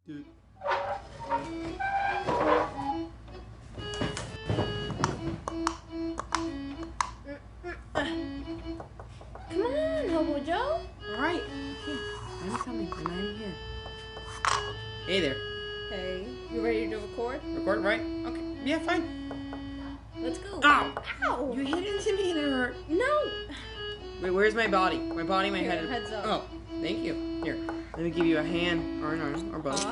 Dude. Come on, Hobo Joe. Alright. Okay. I'm coming and I'm here. Hey there. Hey, you ready to record? Record, right? Okay. Yeah, fine. Let's go. Ow! Ow! You hit into me and it hurt. No! Wait, where's my body? My body, my Here, head. heads up. Oh, thank you. Here. Let me give you a hand or an arm or both.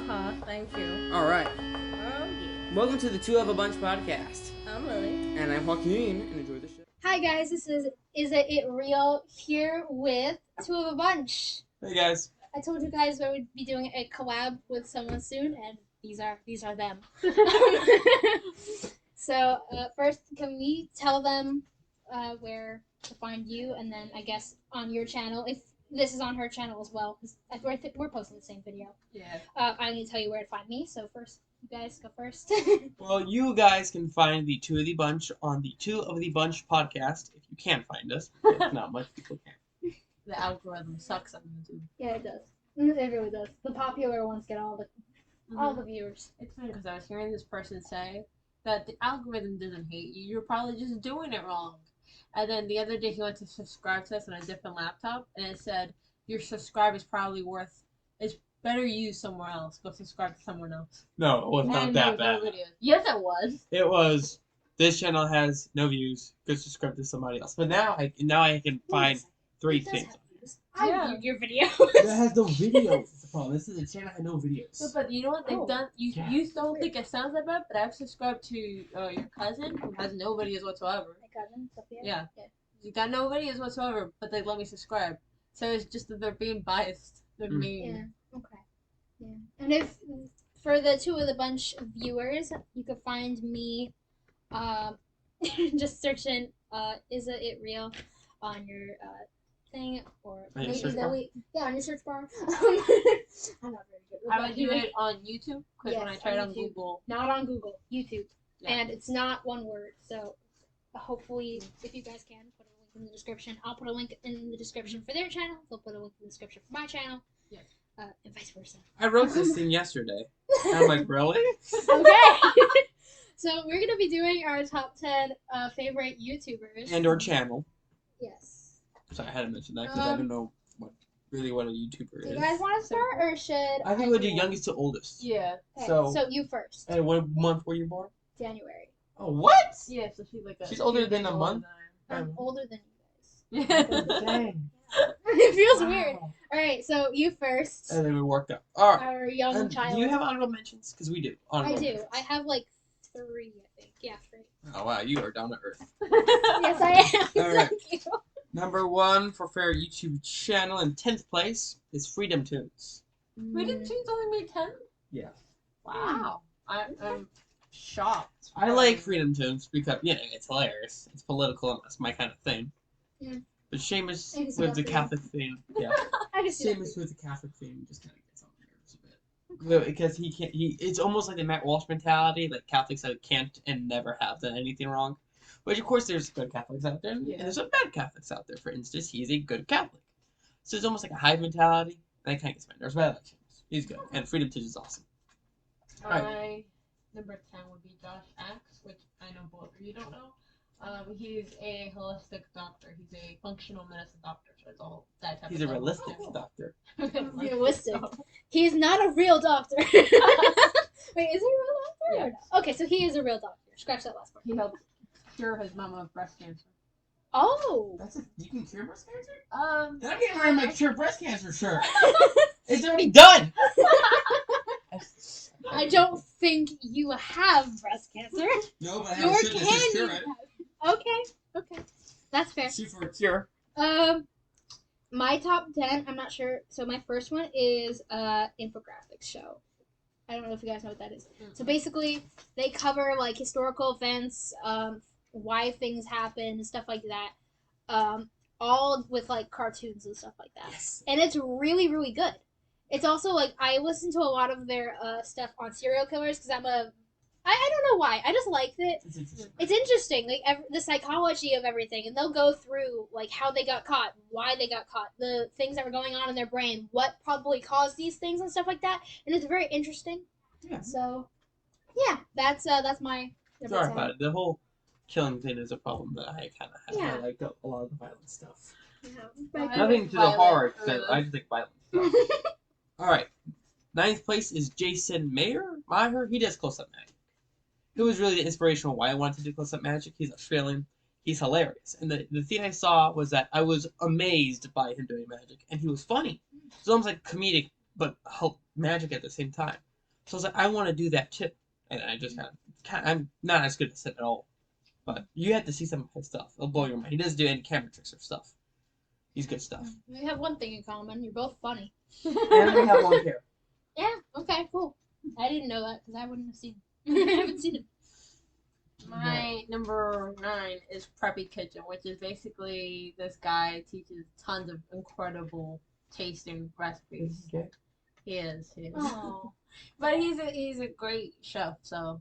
Thank you. Alright. Oh, yeah. Welcome to the Two of a Bunch podcast. I'm Lily. And I'm Joaquin and enjoy the show. Hi guys, this is Iza It Real here with Two of a Bunch. Hey guys. I told you guys I would be doing a collab with someone soon, and these are them. So first, can we tell them where to find you, and then I guess on your channel, if this is on her channel as well, because we're posting the same video. Yeah. I need to tell you where to find me. So first, you guys go first. Well, you guys can find the Two of the Bunch on the Two of the Bunch podcast if you can find us. Because not much people can. The algorithm sucks on YouTube. Yeah, it does. It really does. The popular ones get all the viewers. It's funny because I was hearing this person say that the algorithm doesn't hate you. You're probably just doing it wrong. And then the other day he went to subscribe to us on a different laptop, and it said your subscribe is probably it's better used somewhere else. Go subscribe to someone else. No, it was not And that there was bad. no videos. Yes, it was. It was, this channel has no views. Go subscribe to somebody else. But now I can find three It does things. have views. I Yeah. viewed your video. It has no videos. That's the problem. This is a channel that had no videos. No, but you know what they've Oh. done? You Yeah. you don't think it sounds that bad, but I've subscribed to your cousin who has no videos whatsoever. My cousin, Sophia. Yeah. You got no videos whatsoever, but they let me subscribe. So it's just that they're being biased. They're mean. Yeah. Okay. Yeah. And if for the Two of the Bunch viewers, you could find me, just search in Iza It Real on your thing, or On your maybe search bar? on your search bar. I'm not very good with I that. would do it on YouTube because when I Yes, tried on on YouTube. Google, Not on Google, YouTube, Yeah. and it's not one word. So hopefully, if you guys can put a link in the description, I'll put a link in the description for their channel. They'll put a link in the description for my channel. Yes. And vice versa. I wrote this thing yesterday. And I'm like, really? Okay. So we're gonna be doing our top 10 favorite YouTubers. And or channel. Yes. Sorry, I had to mention that because I don't know what a YouTuber Do is. you guys want to start, or should I think we'll do youngest to oldest. yeah, Okay, So- so you first. And what month were you born? January. Oh, what? yeah. So she's like She's older than a month? I'm older than you Yeah. Dang. guys. It feels Wow. weird. All right, so you first. And then we worked up. All right. Our young And child. do you have honorable mentions? Because we do. I Honorable do. mentions. I have like 3, I think. Yeah, 3. Oh, wow. You are down to earth. Yes, I am. All right. Thank you. Number 1 for favorite YouTube channel in 10th place is Freedom Tunes. We didn't choose only made 10. Yeah. Wow. I'm shocked. I like Freedom Tunes because, it's hilarious. It's political and that's my kind of thing. Yeah. But Seamus I can see with that the for you. Catholic theme. Yeah. I can see that. Seamus with the Catholic theme just kind of gets on my nerves a bit. Because it's almost like the Matt Walsh mentality, like Catholics that can't and never have done anything wrong. Which, of course, there's good Catholics out there, and there's some bad Catholics out there. For instance, he's a good Catholic. So it's almost like a hive mentality, and I kind of gets my nerves, but I like Seamus. He's good, and Freedom Tunes is awesome. My number 10 would be Josh Axe, which I know both of you don't know. He's a holistic doctor. He's a functional medicine doctor, so it's all that type He's of a stuff. realistic doctor. Realistic. He's not a real doctor. Wait, is he a real doctor? Yeah. Or no? Okay, so he is a real doctor. Scratch that last part. He helped cure his mama of breast cancer. Oh. You can cure breast cancer? Um, I'm getting ready to make sure breast cancer shirt. It's already done! I don't think you have breast cancer. No, but I Nor have a shirt that can says you cure have. it. Okay. That's fair. See for a cure. My top 10, I'm not sure. So my first one is infographics show. I don't know if you guys know what that is. So basically, they cover like historical events, why things happen, and stuff like that. All with like cartoons and stuff like that. Yes. And it's really, really good. It's also like I listen to a lot of their stuff on serial killers because I'm a I don't know why. I just liked it. It's interesting. It's interesting, like the psychology of everything, and they'll go through like how they got caught, why they got caught, the things that were going on in their brain, what probably caused these things and stuff like that, and it's very interesting. Yeah. So, yeah, that's my. Sorry about it. The whole killing thing is a problem that I kind of have. Yeah. I like a lot of the violent stuff. Yeah. Nothing to the horror extent. I just think violent stuff. All right. 9th place is Jason Meyer. He does close-up magic. He was really the inspirational why I wanted to do close-up magic. He's Australian. He's hilarious. And the thing I saw was that I was amazed by him doing magic. And he was funny. It's almost like comedic, but magic at the same time. So I was like, I want to do that too. And I just I'm not as good at it at all. But you have to see some of his stuff. It'll blow your mind. He does do any camera tricks or stuff. He's good stuff. We have one thing in common. You're both funny. And we have long hair. Yeah. Okay. Cool. I didn't know that because I wouldn't have seen it. I haven't seen it. My number 9 is Preppy Kitchen, which is basically this guy teaches tons of incredible tasting recipes. Okay. He is. Oh. But he's a great chef, so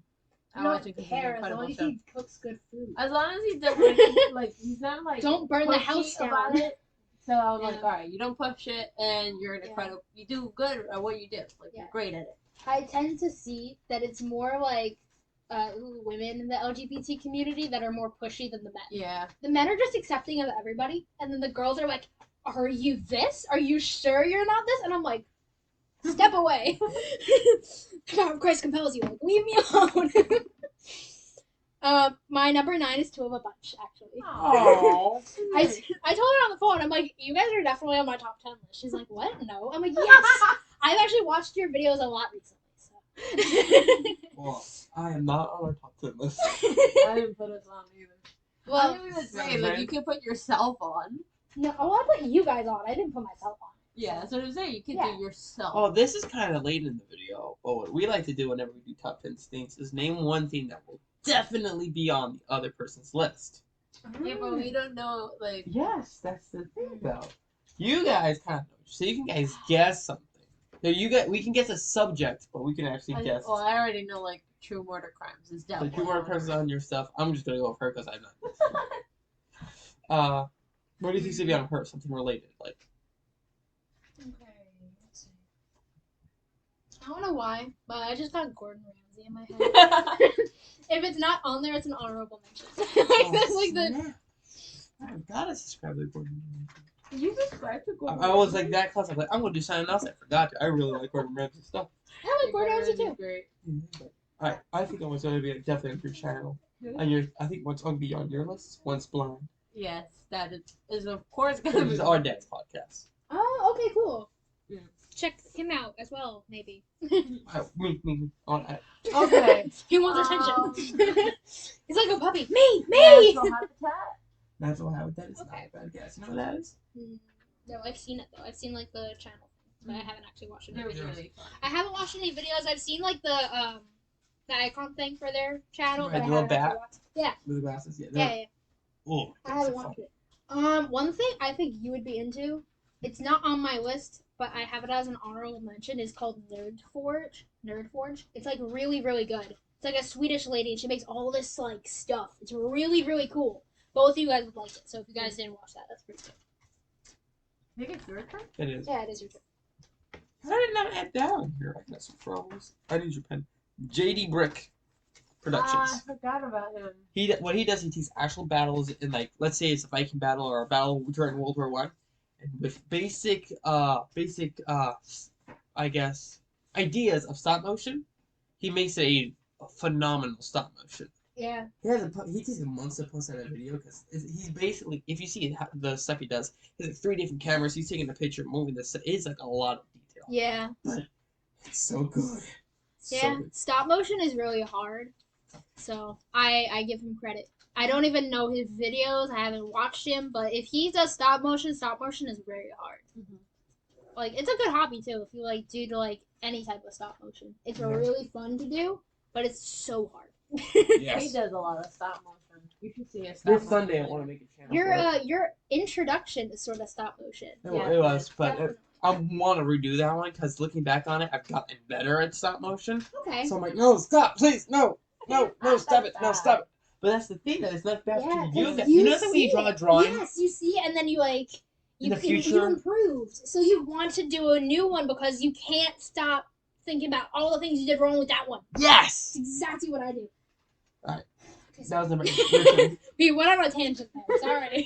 I watch don't it 'cause he's care an as long incredible as chef. he cooks good food. As long as he doesn't like he's not like Don't burn the pushy house about down. it. So I'm like, Yeah. all right, you don't push it, and you're an incredible. You do good at what you do. Like Yeah. you're great at it. I tend to see that it's more like women in the LGBT community that are more pushy than the men. Yeah. The men are just accepting of everybody, and then the girls are like, "Are you this? Are you sure you're not this?" And I'm like, "Step away." The power of Christ compels you. Like, leave me alone. My number 9 is Two of a Bunch, actually. Oh. I told her on the phone, I'm like, you guys are definitely on my top 10 list. She's like, what? No. I'm like, yes. I've actually watched your videos a lot recently. So. Well, I am not on our top 10 list. I didn't put us on either. Well, I was gonna say like you can put yourself on. no, I want to put you guys on. I didn't put myself on. Yeah, that's what I'm saying. You can Yeah. do yourself. Oh, this is kind of late in the video. But what we like to do whenever we do top 10 things is name one thing that will definitely be on the other person's list. Yeah, but we don't know like. Yes, that's the thing, though. You guys kind of know. So you can guys guess something. So we can guess a subject, but we can actually guess. Well, I already know like true murder crimes is The definitely. two more persons on your stuff. I'm just gonna go with her because I'm not. What do you think should be on her? Something related, like. Okay, let's see. I don't know why, but I just got Gordon Ramsay in my head. If it's not on there, it's an honorable mention. That's like the. Snap. I've gotta subscribe to Gordon. Did you subscribe to Gordon? I was like that close. I'm like, I'm gonna do something else. I forgot to. I really like Gordon Ramsay stuff. I like Gordon Ramsay too. Great. Alright, I think what's gonna be definitely on your channel. And I think what's gonna be on your list, Once Blind. Yes, that is of course gonna Which be is our dad's podcast. Oh, okay, cool. Yeah. Check him out as well, maybe. Me, on it. Okay. He wants attention. He's like a puppy. Me. Natural habitat. Natural Habitat is Okay. not a bad guess. You know what that is? No, I've seen it though. I've seen like the channel, but I haven't actually watched it. It was really fun. I haven't watched any videos. I've seen like the icon thing for their channel, Right, but I the little haven't actually bat? watched. Yeah, With the glasses, yeah. yeah. Oh, I haven't watched it. One thing I think you would be into. It's not on my list, but I have it as an honorable mention. Is called Nerd Forge. It's like really, really good. It's like a Swedish lady, and she makes all this like stuff. It's really, really cool. Both of you guys would like it. So if you guys didn't watch that, that's pretty good. I think it's your turn. It is. Yeah, it is your turn. I did not add down here. I got some froze. I need your pen. JD Brick Productions. I forgot about him. What he does, he takes actual battles in, like, let's say it's a Viking battle or a battle during World War One, and with basic, I guess, ideas of stop motion, he makes a phenomenal stop motion. Yeah. He takes months to post that video because he's basically, if you see the stuff he does, he's like 3 different cameras. He's taking a picture, moving this. It's like a lot of detail. Yeah. It's so good. Yeah. So good. Stop motion is really hard. So I give him credit. I don't even know his videos. I haven't watched him, but if he does stop motion is very hard. Mhm. Like it's a good hobby too. If you like do like any type of stop motion, it's really fun to do, but it's so hard. Yes. He does a lot of stop motion. You should see his stop This motion. Sunday I want to make a channel. for it. Your introduction is sort of stop motion. It was, but Definitely. I want to redo that one because looking back on it, I've gotten better at stop motion. Okay. So I'm like, no, stop, please, no. No, stop it. No, stop it. But that's the thing, though. It's not bad Yeah, for you. 'cause That, you you know the way you see draw a it. drawing? Yes, you see it, and then you like In the you future? improved, so you want to do a new one because you can't stop thinking about all the things you did wrong with that one. Yes! That's exactly what I do. Alright. Okay, That was number 8. Your turn. we went on a tangent there. Sorry.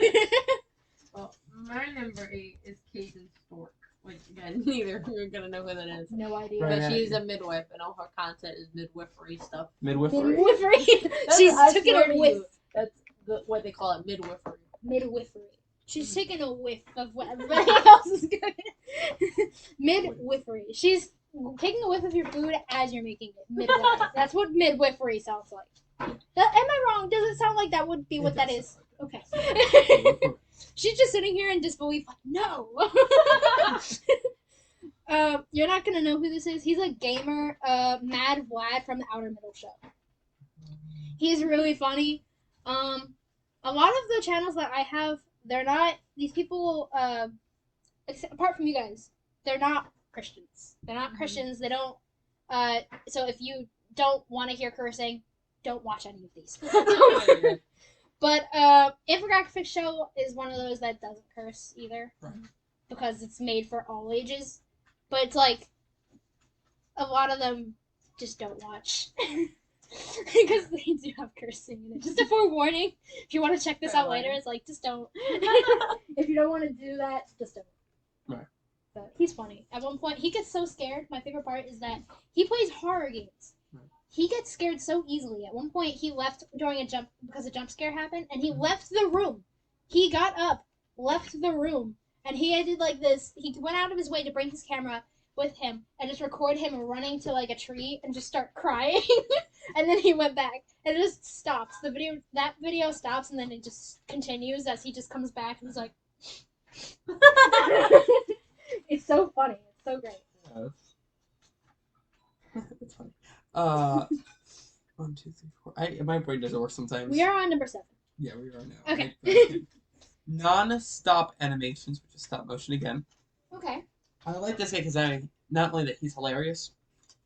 Well, my number 8 is Cajun Stork. Which, again, neither of you are going to know who that is. No idea. Right. But she's a midwife, and all her content is midwifery stuff. Midwifery? Midwifery. That's- She's I taking swear a to whiff. you, that's what they call it, midwifery. Midwifery. She's taking a whiff of what everybody else is doing. Midwifery. She's taking a whiff of your food as you're making it. Midwifery. That's what midwifery sounds like. Am I wrong? Does it sound like that would be what that is? Okay. She's just sitting here in disbelief, like, no. You're not gonna know who this is. He's a gamer, Mad Vlad from the Outer Middle Show. He's really funny. A lot of the channels that I have, they're not, these people, apart from you guys, they're not Christians. They're not Christians. They don't, so if you don't want to hear cursing, don't watch any of these. But Infographics Show is one of those that doesn't curse either, Right. because it's made for all ages. But it's like a lot of them just don't watch because they do have cursing in it. Just a forewarning. If you want to check this out later, it's like just don't. If you don't want to do that, just don't. Right. But he's funny. At one point, he gets so scared. My favorite part is that he plays horror games. He gets scared so easily. At one point, he left during a jump because a jump scare happened, and he left the room. He got up, left the room, and he did like this. He went out of his way to bring his camera with him and just record him running to like a tree and just start crying. And then he went back and it just stops. That video stops, and then it just continues as he just comes back and he's like. It's so funny. It's so great. That's funny. 1, 2, 3, 4. My brain doesn't work sometimes. We are on number 7. Yeah, we are now. Okay. Non-stop animations, which is stop motion again. Okay. I like this guy because not only that he's hilarious,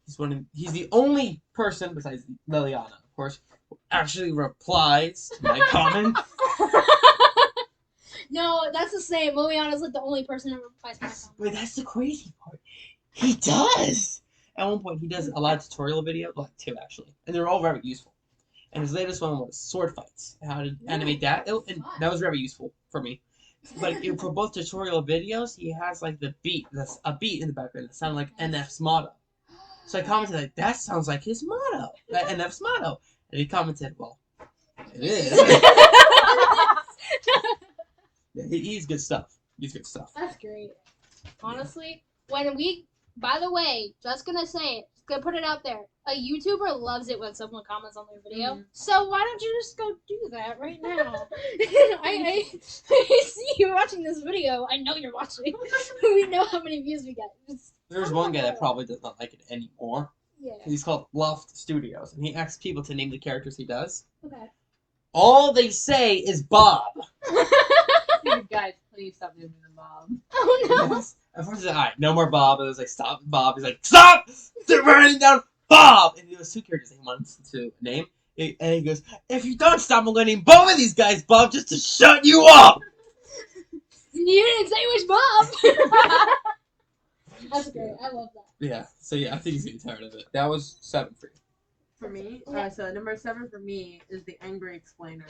he's the only person besides Liliana, of course, who actually replies to my comments. No, that's the same. Liliana's like the only person that replies to my comments. Wait, that's the crazy part. He does. At one point, he does a lot of tutorial videos, like 2 actually, and they're all very useful. And his latest one was sword fights, how to animate that, and that was very useful for me. But for both tutorial videos, he has like the beat, that's a beat in the background that sounded like NF's motto. So I commented like, that sounds like his motto, NF's motto, and he commented, well, it is. Yeah, he's good stuff. He's good stuff. That's great. Honestly, by the way, just gonna say it, just gonna put it out there. A YouTuber loves it when someone comments on their video. Mhm. So why don't you just go do that right now? I see you watching this video. I know you're watching. We know how many views we get. There's one guy that probably does not like it anymore. Yeah. He's called Loft Studios, and he asks people to name the characters he does. Okay. All they say is Bob. Dude, guys, please stop doing the Bob. Oh no. Yes. At first, he's like, all right, no more Bob. And I was like, stop, Bob. He's like, stop! They're writing down Bob! And there was 2 characters he wanted to name. And he goes, if you don't stop, I'm going to name both of these guys Bob just to shut you up! You didn't say which Bob. That's great. I love that. Yeah, so yeah, I think he's getting tired of it. That was 7 for you. For me, Yeah. so number 7 for me is the Angry Explainer.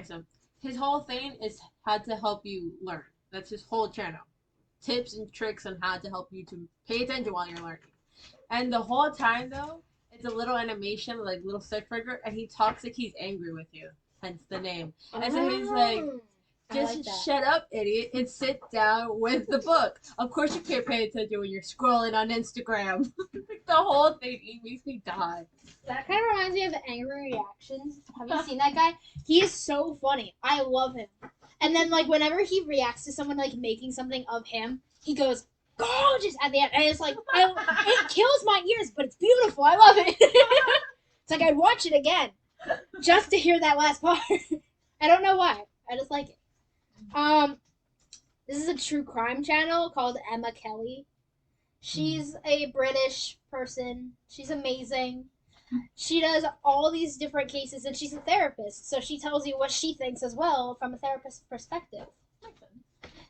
So his whole thing is how to help you learn. That's his whole channel. Tips and tricks on how to help you to pay attention while you're learning. And the whole time though, it's a little animation, like little stick figure, and he talks like he's angry with you. Hence the name. And so he's like, I just like that. shut up, idiot, and sit down with the book. Of course you can't pay attention when you're scrolling on Instagram. Like, the whole thing, it makes me die. That kind of reminds me of the Angry Reactions. Have you seen that guy? He is so funny. I love him. And then, like, whenever he reacts to someone, like, making something of him, he goes, gorgeous, at the end. And it's like, it kills my ears, but it's beautiful. I love it. It's like I'd watch it again just to hear that last part. I don't know why. I just like it. This is a true crime channel called Emma Kelly. She's a British person. She's amazing. She does all these different cases, and she's a therapist, so she tells you what she thinks as well from a therapist's perspective.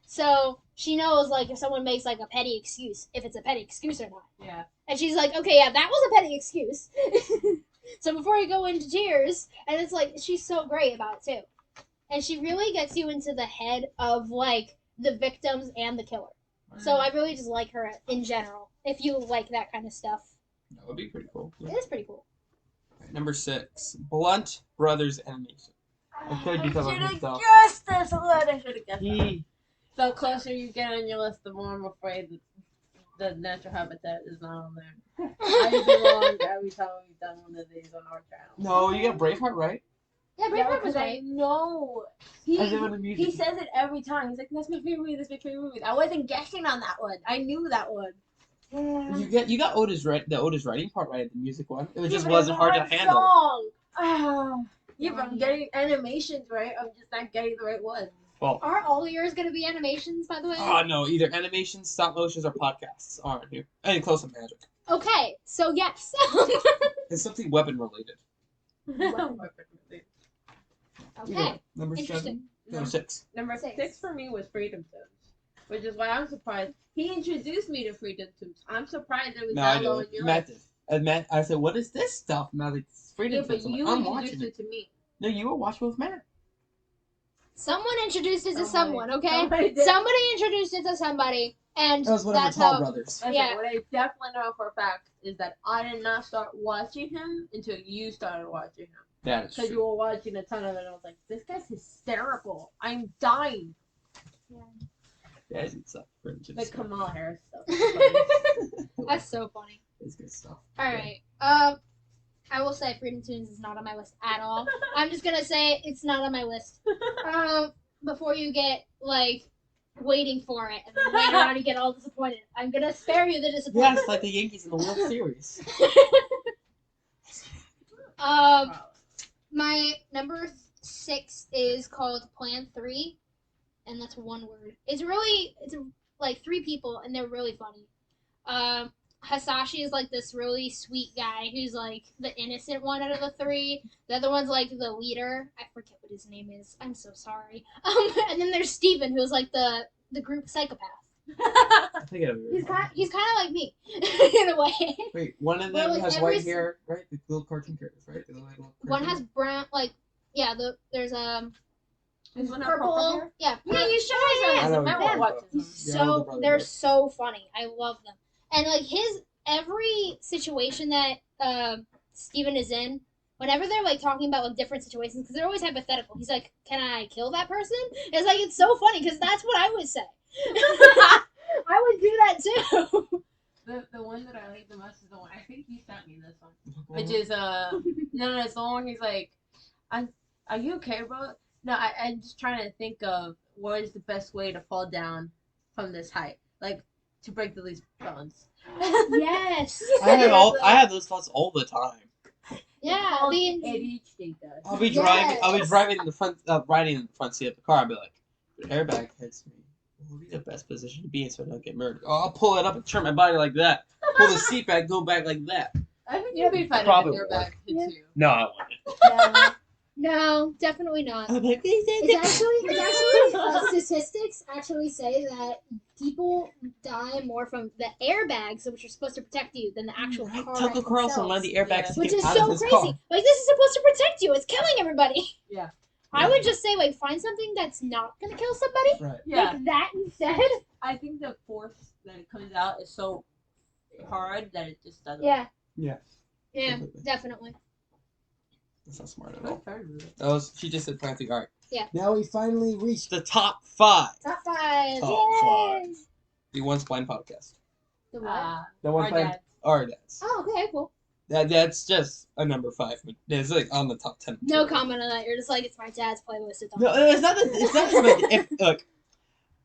So she knows, like, if someone makes, like, a petty excuse, if it's a petty excuse or not. Yeah. And she's like, okay, yeah, that was a petty excuse. So before you go into tears, and it's like, she's so great about it, too. And she really gets you into the head of, like, the victims and the killer. So I really just like her in general, if you like that kind of stuff. That would be pretty cool. It is pretty cool. Number 6, Blunt Brothers Animation. I could because of himself. guessed this one. I should have guessed that. He, The closer you get on your list, the more I'm afraid the natural habitat is not on there. I belong every time we've done one of these on our channel. no, you got Braveheart right. Yeah, Braveheart was because I right. know. I did with the music. He says it every time. He's like, that's my favorite movie, that's my favorite movie. I wasn't guessing on that one. I knew that one. You got the Otis writing part right, the music one. It just but wasn't it's hard to one handle. Song. Yeah, but I'm getting animations right. I'm just not getting the right one. Well, Are all yours going to be animations, by the way? no, either animations, stop motions, or podcasts aren't here. And close up magic. Okay, so yes. It's something weapon related. Okay, Number interesting. 7. Number 6. Number Six. 6 for me was Freedom Tunes, which is why I'm surprised. He introduced me to Freedom Tunes. I'm surprised it was No, I that low know. in your Matt list. did. And Matt, I said, what is this stuff? Matt, like, it's Freedom Yeah, but Tunes. I'm you like, I'm introduced watching it it. to me. No, you were watching with Matt. Someone introduced it to Somebody- someone, okay? somebody did. Somebody introduced it to somebody, and That was one of that's the Tall how. brothers. Listen, Yeah. what I definitely know for a fact is that I did not start watching him until you started watching him. That is Because you true. were watching a ton of it, and I was like, this guy's hysterical. I'm dying. That is stuff. Freedom Tunes Like stuff. Kamala Harris stuff. That's so funny. It's good stuff. Alright, I will say Freedom Tunes is not on my list at all. I'm just gonna say it's not on my list. Before you get, like, waiting for it, and then later on you get all disappointed. I'm gonna spare you the disappointment. Yes, like the Yankees in the World Series. My number 6 is called Plan 3, and that's one word. It's like 3 people, and they're really funny. Hasashi is like this really sweet guy who's like the innocent one out of the 3. The other one's like the leader. I forget what his name is. I'm so sorry. And then there's Steven, who's like the group psychopath. I think it'll be He's really kind of like me in a way. Wait, one of Well, them has every white hair, right? The little cartoon characters, right? The little One has cartoon- brown, like, yeah. There's Is one purple. hair? Yeah. Yeah, you should I have know said what that. you're I watched talking them. Yeah, So the brother they're does. so funny. I love them. And like every situation that Steven is in, whenever they're like talking about like different situations, because they're always hypothetical. He's like, "Can I kill that person?" It's like it's so funny because that's what I would say. I would do that too. The one that I like the most is the one I think you sent me this one, which is no, it's the one he's like, are you okay, bro? No, I'm just trying to think of what is the best way to fall down from this height, like to break the least bones. Yes. I have those thoughts all the time. Yeah. ADHD does. I'll be Yes. driving in the front, riding in the front seat of the car. I'll be like, if an airbag hits me, what would be the best position to be in so I don't get murdered? Oh, I'll pull it up and turn my body like that. Pull the seat back, go back like that. I think you'd be fine Probably if your would. back hits Yeah. you. No, I wouldn't. No, definitely not. I'm like, It's actually statistics actually say that people die more from the airbags, which are supposed to protect you, than the actual car. Tucker Carlson, one of the airbags Yeah. which came is out so of his crazy. car. Like this is supposed to protect you. It's killing everybody. Yeah. I would just say like find something that's not gonna kill somebody. Right. Yeah, Like that instead. I think the force that it comes out is so hard that it just doesn't. Yeah. Yeah. Yeah. Completely. Definitely. That's not smart at all. Good turn, really. That was, she just said planting. All right. Yeah. Now we finally reached the top 5. Top 5. Top Yay! 5. The Once Blind podcast. The what? The Our Once Blind. dad. Our dads. Oh, okay, cool. That's just a number 5. It's like on the top 10. No comment on that. You're just like it's my dad's playlist. It's on. No, it's not. It's not just like if look.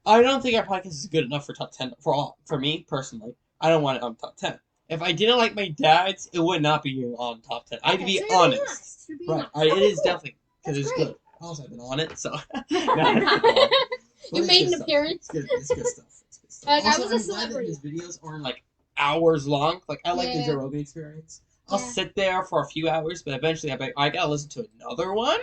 I don't think our podcast is good enough for top 10 for me personally. I don't want it on top 10. If I didn't like my dad's, it would not be on top 10. I have to be So you're being honest. honest. You're being Right. honest. It Okay, is cool. definitely because That's it's great. good. Also, I've been on it, so. You made an appearance. It's good stuff. It's good stuff. I Also, was a I'm glad that celebrity. his videos aren't like hours long. Like I like the Yeah. Joe Rogan Experience. I'll Yeah. sit there for a few hours, but eventually I'm like, I gotta listen to another one.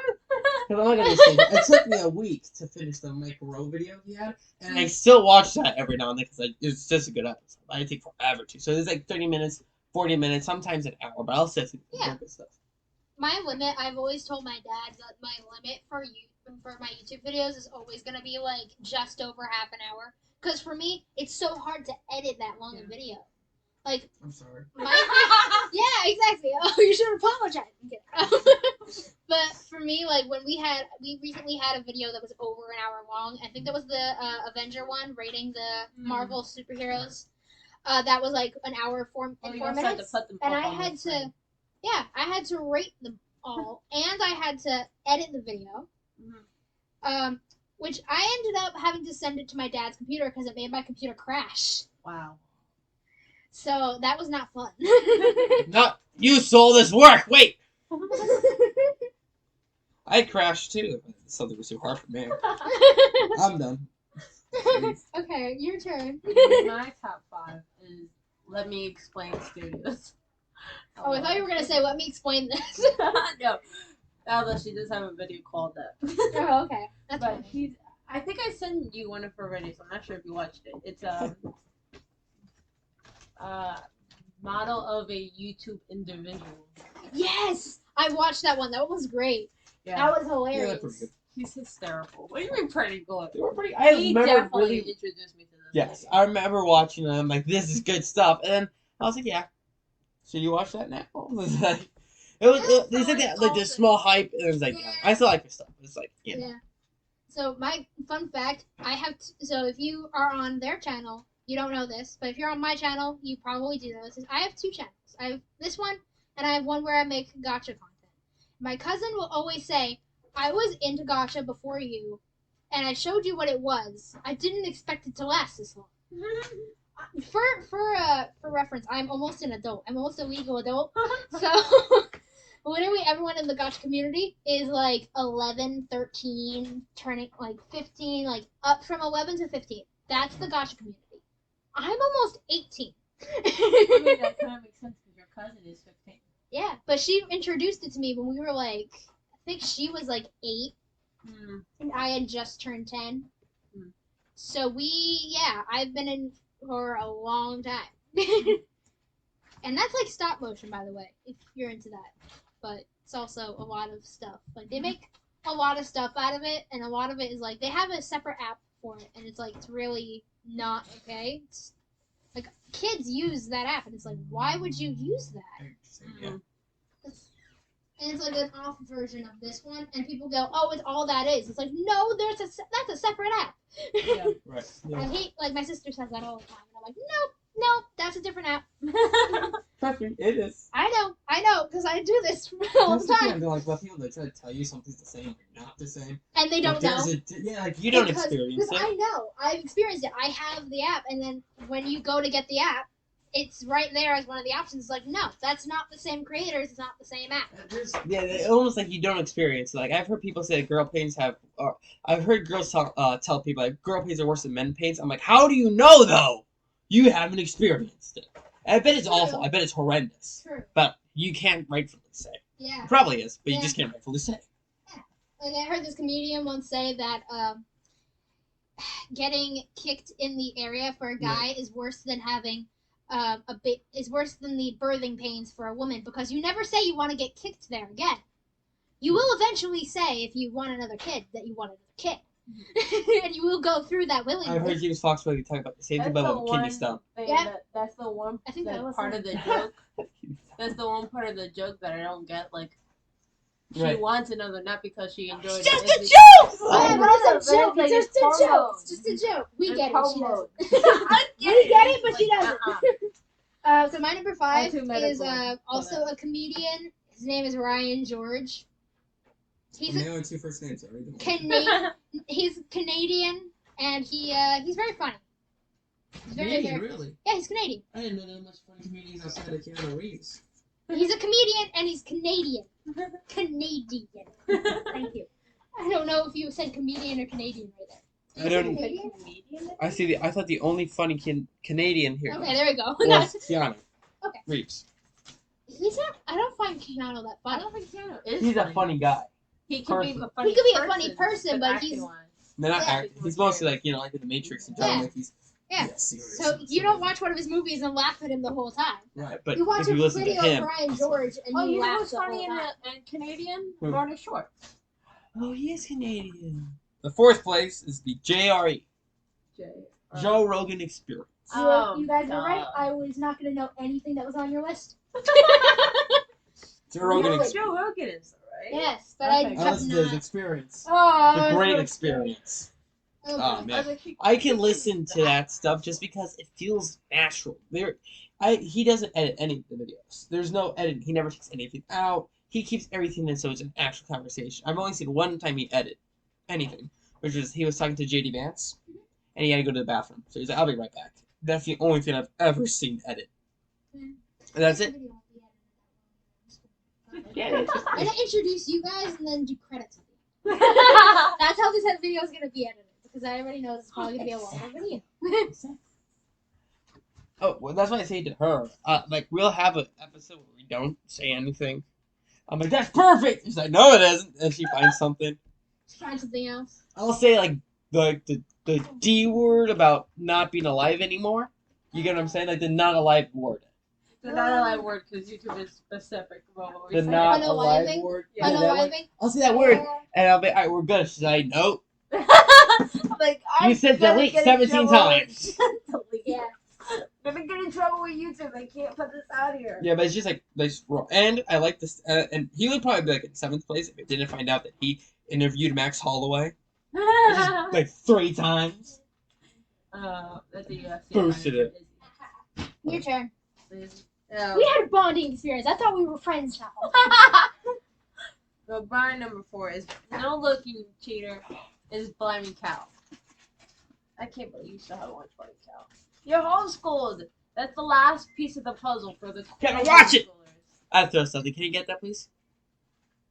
Because I'm not gonna listen. It took me a week to finish the Mike Rowe video he had, and I still watch that every now and then because like, it's just a good episode. I take forever to. So it's like 30 minutes, 40 minutes, sometimes an hour, but I'll sit through the good stuff. My limit, I've always told my dad that my limit for my YouTube videos is always gonna be like just over half an hour. Because for me, it's so hard to edit that long a video. Like, I'm sorry. yeah, exactly. Oh, you should apologize. But for me, like when we recently had a video that was over an hour long. I think that was the Avenger one, rating the Marvel superheroes. That was like an hour and 4 minutes, and I had to, I had to rate them all, and I had to edit the video. Which I ended up having to send it to my dad's computer because it made my computer crash. Wow. So that was not fun. Not you stole this work. Wait. I crashed too. Something was too hard for me. I'm done. Okay, your turn. My top 5 is Let Me Explain Studios. Oh, I thought you were gonna say, "Let me explain this." No, although she does have a video called that. Oh, okay. That's But fine. I think I sent you one of her videos. I'm not sure if you watched it. It's a model of a YouTube individual. Yes, I watched that one. That one was great. Yeah. That was Yeah, hilarious. that's pretty good. He's hysterical. What do you mean pretty good? They were pretty. I He remember definitely really. introduced me to this. Yes, lady. I remember watching it. I'm like, this is good stuff. And then I was like, yeah. So you watch that now? They said that like this small hype, and it was like, yeah. I still like this stuff. It's like, you know. Yeah. So my fun fact, so if you are on their channel, you don't know this, but if you're on my channel, you probably do know this. I have 2 channels. I have this one, and I have one where I make gacha content. My cousin will always say, I was into gacha before you, and I showed you what it was. I didn't expect it to last this long. For reference, I'm almost an adult. I'm almost a legal adult. So literally everyone in the gacha community is like 11, 13, turning like 15, like up from 11 to 15. That's the gacha community. I'm almost 18. I mean, that kind of makes sense because your cousin is 15. Yeah, but she introduced it to me when we were like, I think she was like 8, and I had just turned 10. So I've been in for a long time. And that's like stop motion, by the way, if you're into that. But it's also a lot of stuff. Like, they make a lot of stuff out of it, and a lot of it is like, they have a separate app for it, and it's like, it's really not okay. It's like, kids use that app, and it's like, why would you use that? Yeah. And it's like an off version of this one, and people go, "Oh, it's all that is." It's like, no, that's a separate app. Yeah. Right. Yeah. I hate, like, my sister says that all the time, and I'm like, nope, that's a different app. Trust me, it is. I know, because I do this all the time, They're like, well, people that try to tell you something's the same or not the same. and they don't know. Like you don't Because experience it. I know, I've experienced it. I have the app, and then when you go to get the app, it's right there as one of the options. It's like, no, that's not the same creators. It's not the same app. Yeah, almost like you don't experience it. Like I've heard people say that girl pains have. I've heard girls tell people like girl pains are worse than men pains. I'm like, how do you know though? You haven't experienced it. And I bet it's awful. I bet it's horrendous. True. But you can't rightfully say. Yeah. It probably is, but you Yeah. just can't rightfully say. Like, I heard this comedian once say that getting kicked in the area for a guy is worse than having is worse than the birthing pains for a woman, because you never say you want to get kicked there again. You will eventually say, if you want another kid, that you want another kid. And you will go through that willingly. I've heard James Foxworthy talk about the same thing about the kidney stone. That's the one. I think that was part it. of the joke. That's the one part of the joke that I don't get. Like, she Right. wants another, not because she enjoyed It's just it. a joke! Yeah, but it's a joke. Like, It's just a it's joke. hormones. It's just a joke. We It's get it. She hormones. doesn't. I We get it, but Like, she doesn't. So my number 5 too is medical also a comedian. His name is Ryan George. He's They only 2 first names. He's Canadian, and he's very funny. He's very really? yeah, he's Canadian. I didn't know there were much funny comedians outside of Keanu Reeves. He's a comedian, and he's Canadian. Canadian. Thank you. I don't know if you said comedian or Canadian right there. I don't. Canadian? I see. I thought the only funny Canadian here Okay, there we go. was Keanu Okay. Reeves. He's not. I don't find Keanu that I funny. don't think Keanu is. He's a funny guy. He could be person. a funny. He could be a funny person, but acting he's- wise. No, not Yeah. acting. He's mostly like like in the Matrix and John Yeah. Wick. He's Yeah. serious. So you don't watch one of his movies and laugh at him the whole time. Right, but You watch if you a listen to video him, of Brian George and Oh, you you know laugh what's the whole funny time. in Canadian? Who? Marty Short. oh, he is Canadian. The fourth place is the JRE, Joe Rogan Experience. You guys were right. God. I was not going to know anything that was on your list. Joe You Rogan know what Experience. Joe Rogan is, right? Yes, but Okay. I I have listened to his not. experience. Oh, The great that's experience. Okay. Oh man, I can listen to that stuff just because it feels natural. He doesn't edit any of the videos. There's no editing. He never takes anything out. He keeps everything in so it's an actual conversation. I've only seen one time he edit anything, which was he was talking to JD Vance, and he had to go to the bathroom. So he's like, "I'll be right back." That's the only thing I've ever seen edit. And that's it. Yeah, it's just- I'm going to introduce you guys and then do credits. That's how this video is going to be edited. Because I already know it's probably going to be a longer video. Oh, well, that's why I say to her, like, we'll have an episode where we don't say anything. I'm like, that's perfect! She's like, no, it isn't. And she finds something. Find something else. I'll say, like, the D word about not being alive anymore. You get what I'm saying? Like, the not alive word. The not alive word because YouTube is specific about what we The say. not Unaliving? alive word. Yeah, that one. Unaliving? I'll say that word, and I'll be, alright, we're good. She's like, nope. Like, You said delete 17 times. Delete. Yeah. I'm gonna get in trouble with YouTube. I can't put this out here. Yeah, but it's just like raw. And I like this. And he would probably be like in 7th place if it didn't find out that he interviewed Max Holloway just, like 3 times. That's the UFC. Boosted it. Your turn. Yeah. We had a bonding experience. I thought we were friends now. So Brian number 4 is no looking cheater is blimey cow. I can't believe you still haven't watched Blimey Cow. You're homeschooled. That's the last piece of the puzzle for the Can I cool watch it? homeschoolers. I throw something. Can you get that, please?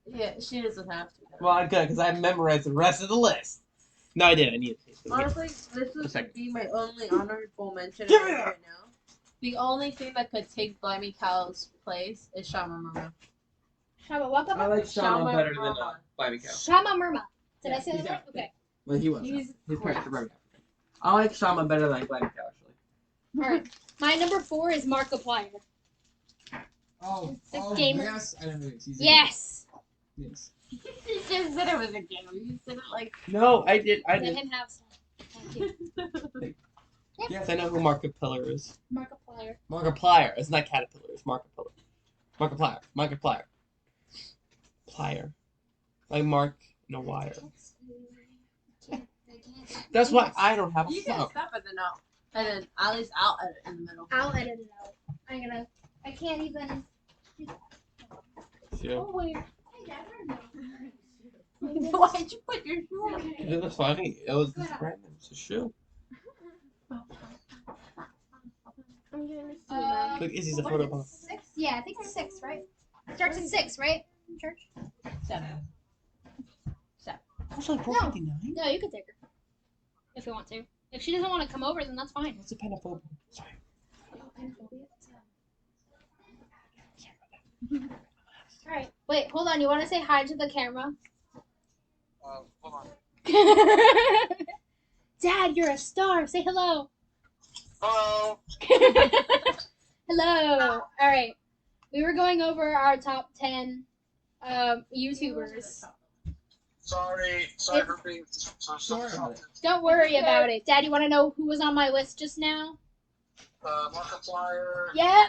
Yeah, she doesn't have to. Well, I could, because I memorized the rest of the list. No, I didn't. I needed to. Honestly, this would second. be my only honorable mention Give me right that. now. The only thing that could take Blimey Cow's place is Shama Murma. Shama Waka? like Shama better than, Blimey Cow. Shama Murma. Did I Yeah, say that he's right? out. Okay. Well, he was. He's His parents cool. were very African. I like Shama better than Blimey Cow, actually. Alright. My number 4 is Markiplier. Oh, The gamer. yes. I know who it is. He's a- Yes. Yes. You just said it was a game. You said it like. No, I did. I Let did. him have some. Thank you. Yes, I know who Markiplier is. Markiplier. Markiplier. It's not Caterpillar. It's Markiplier. Markiplier. Markiplier. Plier. Like Mark in a wire. That's why I don't have a You can phone. stop at the no. And then at least I'll edit in the middle. I'll edit it out. I can't even. Yeah. Oh, wait. Why'd you put your shoe on? It was funny. It was just random. It's a shoe. I'm gonna see now. Look, Izzy's a What photo is it, bomb. 6? Yeah, I think it's 6, right? Starts at 6, right? Church? 7. I was like No. 459. No, you can take her. If you want to. If she doesn't want to come over, then that's fine. What's a penophobia? Sorry. Alright. Wait, hold on. You want to say hi to the camera? Hold on. Dad, you're a star. Say hello. Hello. Hello. Alright. We were going over our top 10 YouTubers. Sorry for being so Sorry about it. Don't worry about it. Dad, you want to know who was on my list just now? Markiplier. Yep.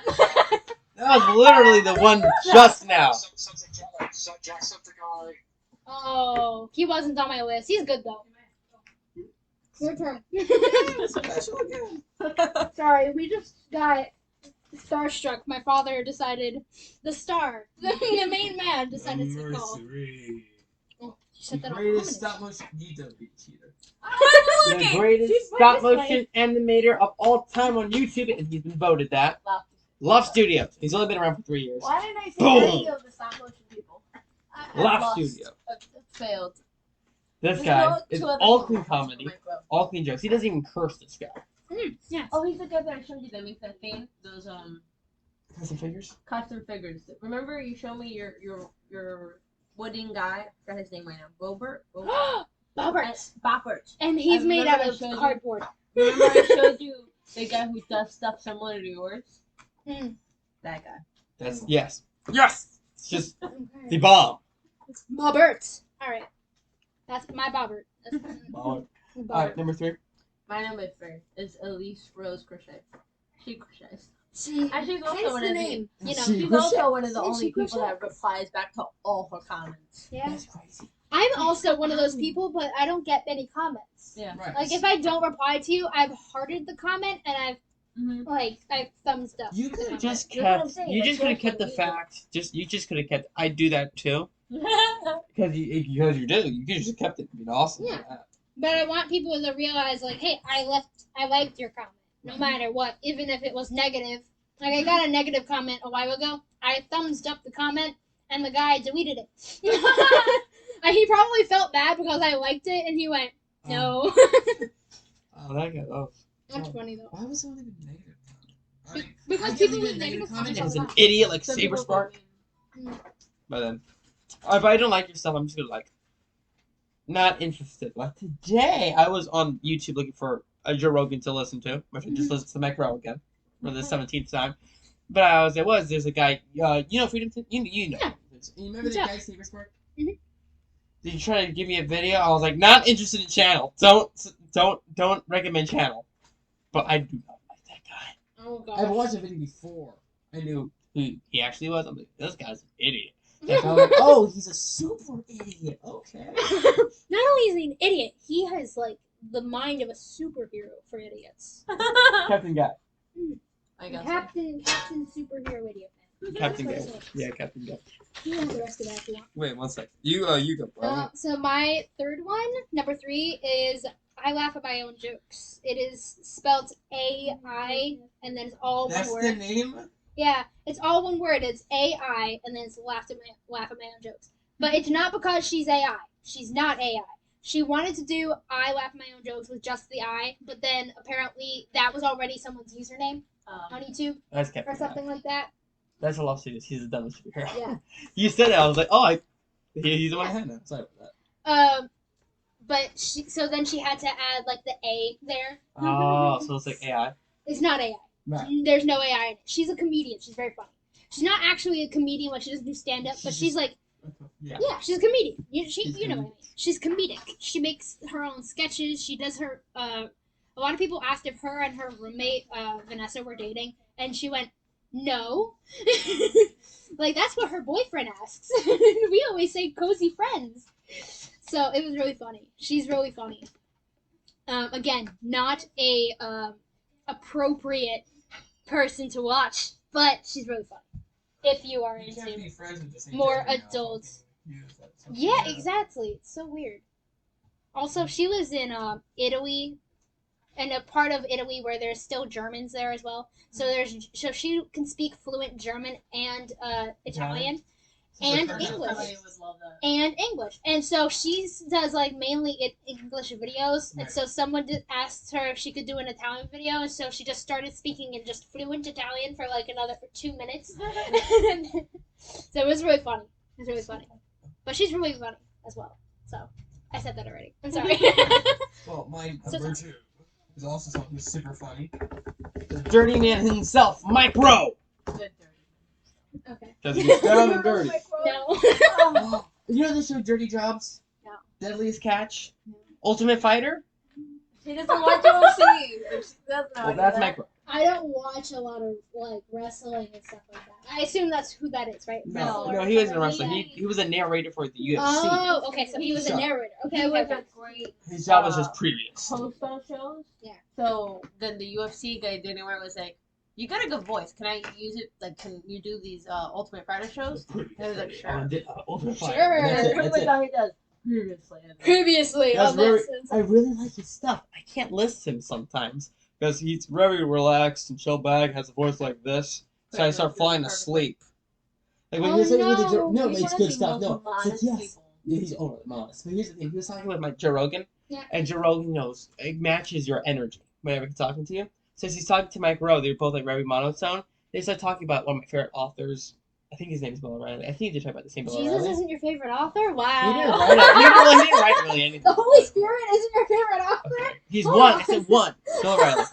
That was literally the one just now. Jacksepticeye. Oh, he wasn't on my list. He's good though. Your turn. Sorry, we just got starstruck. My father decided, the star, the main man decided to call. Oh, you set that The on greatest ominous. stop motion. You don't be a cheater. I'm The looking. greatest She's stop this way. motion animator of all time on YouTube, and he's been voted that. Love Studios. He's only been around for 3 years. Why didn't I say Boom. any of the stop motion people? Love Lost. Studio. Failed. This There's guy no is two other all people clean who comedy, make well. all clean jokes. He doesn't even curse, this guy. Yeah. Oh, he's the guy that I showed you that makes that thing. Those Custom figures? custom figures. Remember you showed me your wooden guy? I forgot his name right now. Bobert. Bobbert. Boppert. And he's I made remember out I of showed you- cardboard. Remember I showed you the guy who does stuff similar to yours? Mm. That guy. That's, yes. Yes! It's just the Okay. bomb. Bobbert. All right. That's my Bobbert. That's All Bobbert. right, number 3. My number 3 is Elise Rose Crochet. She crochets. She. And she's also Hence one the of name. the, You know. She- she's also one of the Yeah, only she people that crochets. replies back to all her comments. Yeah. That's crazy. I'm also one of those people, but I don't get many comments. Yeah. Right. Like if I don't reply to you, I've hearted the comment and I've Mm-hmm. I've thumbs up. You the could have comment. just That's what I'm kept. saying, You like, just could have social kept the media. fact. You just could have kept. I do that too. Because you do. You could have just kept it. It'd been awesome. Yeah. But I want people to realize, like, hey, I liked your comment, no matter what, even if it was negative. Like I got a negative comment a while ago. I thumbs up the comment, and the guy deleted it. And he probably felt bad because I liked it, and he went, no. Oh, that guy. Oh. That's funny though. Why was it only negative? Because I people can't leave leave a negative comments all As the an time. idiot like Some Saber people Spark. believe- But then, if I don't like your stuff, I'm just gonna like, not interested. Like today, I was on YouTube looking for a Joe Rogan to listen to, which I just listened to Mike Rowe again for the 17th time. But there's a guy, you know, Freedom, you know. Yeah. You remember the Yeah. guy Saber Spark? Mhm. Did you try to give me a video? I was like, not interested in channel. Don't recommend channel. But I do not like that guy. Oh I've god. watched a video before. I knew who he actually was. I'm like, this guy's an idiot. Like, I'm like, oh, he's a super idiot. Okay. Not only is he an idiot, he has like the mind of a superhero for idiots. Captain Guy. I guess. Captain superhero idiot man. Captain Guy. That's what it is. Yeah, Captain Guy. You have the rest of that if you want. Wait, one sec. You go, bro. So my third one, number 3, is I laugh at my own jokes. It is spelled A-I, and then it's all That's one the word. name? Yeah, it's all one word. It's A-I, and then it's laugh at my own jokes. But it's not because she's AI. She's not AI. She wanted to do I laugh at my own jokes with just the I, but then apparently that was already someone's username on YouTube That's Captain or something like that. That's a love series. He's the dumbest superhero. Yeah. You said it. I was like, oh, he's in my head now. Sorry about that. But so then she had to add like the A there. Oh, so it's like AI. It's not AI. Right. There's no AI in it. She's a comedian. She's very funny. She's not actually a comedian, like she doesn't do stand up, but She's she's just- like, Yeah. yeah, she's a comedian. You She's know what I mean. She's comedic. She makes her own sketches. She does her. A lot of people asked if her and her roommate Vanessa were dating, and she went, no. Like that's what her boyfriend asks. We always say cozy friends. So it was really funny. She's really funny. Again, not a appropriate person to watch, but she's really funny. If you are You can't into be friends with the same more gender now. adults. Use that social Yeah, media. exactly. It's so weird. Also, she lives in Italy, and a part of Italy where there's still Germans there as well. So she can speak fluent German and Italian and It's like her- English. Somebody would love that. And English. And so she does like mainly English videos. And Right. so someone asked her if she could do an Italian video, and so she just started speaking in just fluent Italian for like another 2 minutes. So it was really funny. It was really funny. But she's really funny as well. So I said that already. I'm sorry. Well, my So- number 2 is also someone who's super funny. The dirty man himself, Mike Rowe. Good dirty. Okay. Because he's down and dirty. No. You know the show Dirty Jobs? No. Deadliest Catch? Ultimate Fighter? She doesn't watch UFC. But she does know. Well, that's Mike Rowe. I don't watch a lot of like wrestling and stuff like that. I assume that's who that is, right? No, Wrestler. he wasn't a wrestler. Yeah. He was a narrator for the UFC. Oh, okay. So he was a So- narrator. Okay, He okay. was a great His job was just previous. host on shows. Yeah. So then the UFC guy did it where it was like, you got a good voice. Can I use it? Like, can you do these Ultimate Fighter shows? And I was like, sure. Ultimate Fighter. Sure. And that's it. That's it. All he does previously. Previously That's on very, this. I really like his stuff. I can't listen sometimes because he's very relaxed and chill back, has a voice like this. So I start falling asleep. Like when Oh, you're saying with the no. no, He's it's one of good the stuff. most No, it's like modest yes, people. Yeah, he's older than us. But here's the thing. He was talking with Joe Rogan. Yeah. And Joe Rogan knows it matches your energy whenever he's talking to you. So as he's talking to Mike Rowe, they're both like very monotone. They start talking about one of my favorite authors. I think his name is Bill O'Reilly. I think they talk about the same Bill Jesus O'Reilly. isn't your favorite author? He Wow. didn't write it. He didn't write really anything. The Holy Spirit isn't your favorite author? Okay. He's Hold one. on. I said one. Bill O'Reilly.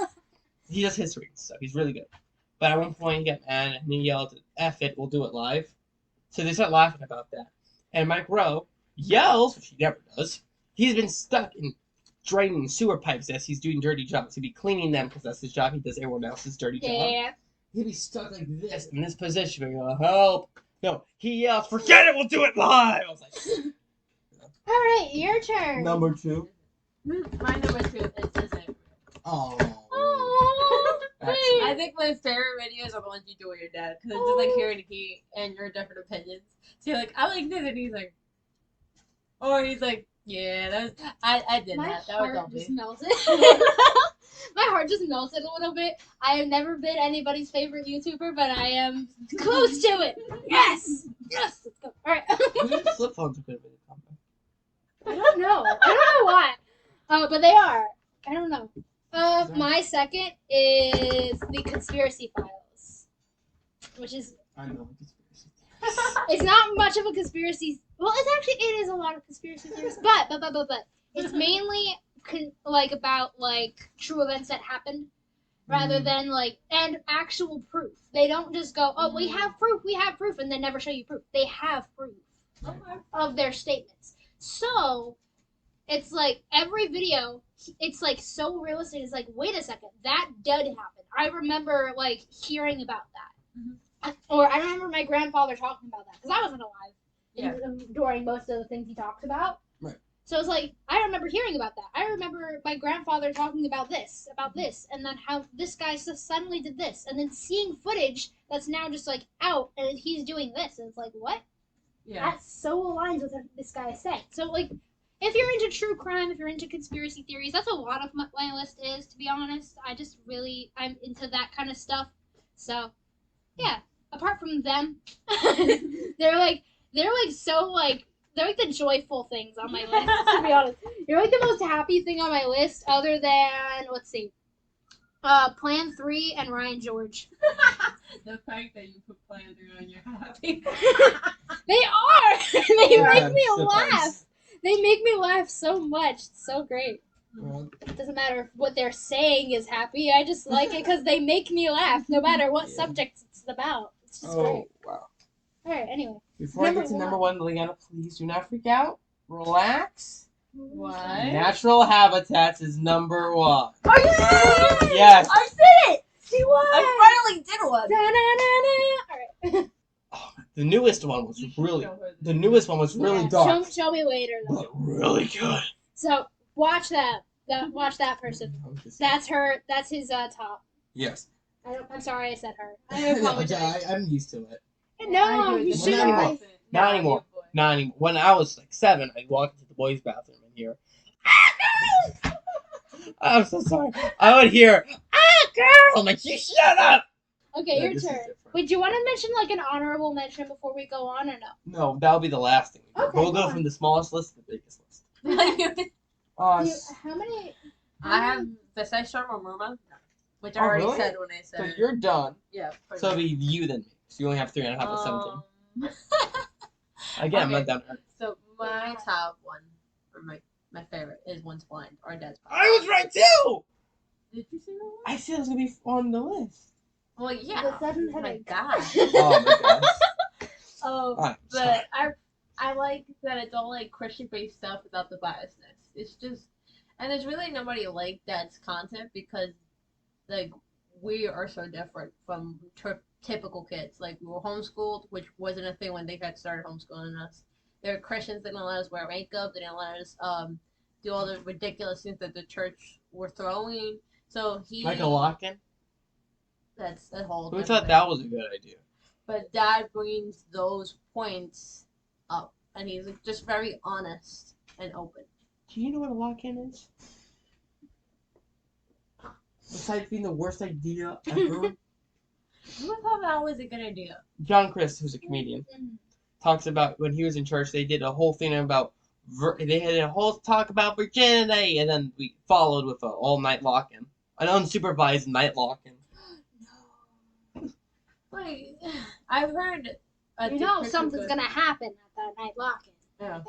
He does history and stuff. He's really good. But at one point he got mad and he yelled, "F it, we'll do it live." So they start laughing about that. And Mike Rowe yells, which he never does. He's been stuck in draining sewer pipes as he's doing dirty jobs. He'd be cleaning them because that's his job. He does everyone else's dirty job. Yeah. He'd be stuck like this in this position. And go, help! No, he yells, "Forget it, we'll do it live." I was like, All right, your turn. number 2. My number 2 is Iza It Real. Oh. That's I think my favorite videos are the ones you do with your dad because it's just like hearing he and your different opinions. So you're like, I like this, and he's like, or he's like, yeah, that was I did My that. That was heart just me. melted. My heart just melted a little bit. I have never been anybody's favorite YouTuber, but I am close to it. Yes! Yes! Let's go. Alright. Whose flip phones are good with the combo? I don't know. I don't know why. But they are. I don't know. My second is the Conspiracy Files, which is I know conspiracy. it's not much of a conspiracy. Well, it is a lot of conspiracy theories, but it's mainly about true events that happened, rather than and actual proof. They don't just go, oh, we have proof, and then never show you proof. They have proof of their statements. So it's like every video, it's like so realistic. It's like, wait a second, that did happen. I remember hearing about that. Or I remember my grandfather talking about that because I wasn't alive during most of the things he talks about. Right. So it's like I remember hearing about that. I remember my grandfather talking about this, and then how this guy suddenly did this, and then seeing footage that's now just out, and he's doing this, and it's like, what? Yeah. That so aligns with what this guy is saying. So if you're into true crime, if you're into conspiracy theories, that's a lot of my list is, to be honest. I'm into that kind of stuff. So yeah. Apart from them, they're the joyful things on my list, to be honest. You're the most happy thing on my list, other than, let's see, Plan 3 and Ryan George. The fact that you put Plan 3 on your happy. They are! They Yeah, make me I'm laugh! surprised. They make me laugh so much. It's so great. Well, It doesn't matter if what they're saying is happy. I just like it because they make me laugh, no matter what subject it's about. It's just great. Oh, wow. Alright, anyway. Before I get to number 1, Leanna, please do not freak out. Relax. What? Natural Habitats is number 1. Are you serious? Yes. I did it! She won! I finally did one. Da-na-na-na. Alright. The newest one was really Yeah, dark, Show me later, though. but really good. So, watch that. Watch that person. That's her. That's his top. yes. I'm sorry I said her. I No, apologize. I'm used to it. No, you Well, shouldn't not anymore. have. Not anymore. Not anymore. When I was 7, I'd walk into the boys' bathroom and hear, "Ah, girl!" I'm so sorry. I would hear, "Ah, girl!" I'm like, you shut up! Okay, Yeah, your this is turn. different. Wait, do you want to mention an honorable mention before we go on, or no? No, that'll be the last thing. Okay, We'll go go on. from the smallest list to the biggest list. How many? I have the Sai Sharma Murma, which I Oh, already really? said when I So said. you're done. Yeah. So it'll be you then me. So you only have 3 and I have a 17. Again, I'm okay. not done. So my top one, or my favorite, is Once Blind, or Dad's Pop. I was right too! Did you see that one? I said it was going to be on the list. Well, yeah. The sudden Oh my headache. god. Oh my gosh. Oh, Sorry. but I like that it's all Christian-based stuff without the biasness. It's just, and there's really nobody like Dad's content because we are so different from typical kids. We were homeschooled, which wasn't a thing when they got started homeschooling us. They were Christians. They didn't let us wear makeup. They didn't let us do all the ridiculous things that the church were throwing. So Like a lock-in? That's a whole. Who different thought thing. that was a good idea? But Dad brings those points up, and he's just very honest and open. Do you know what a lock-in is? Besides being the worst idea ever, Who thought that was a good idea? John Chris, who's a comedian, talks about when he was in church. They did a whole thing about they had a whole talk about virginity, and then we followed with an all-night lock-in, an unsupervised night lock-in. Like, I've heard. You know something's gonna happen at that night lock-in. Yeah.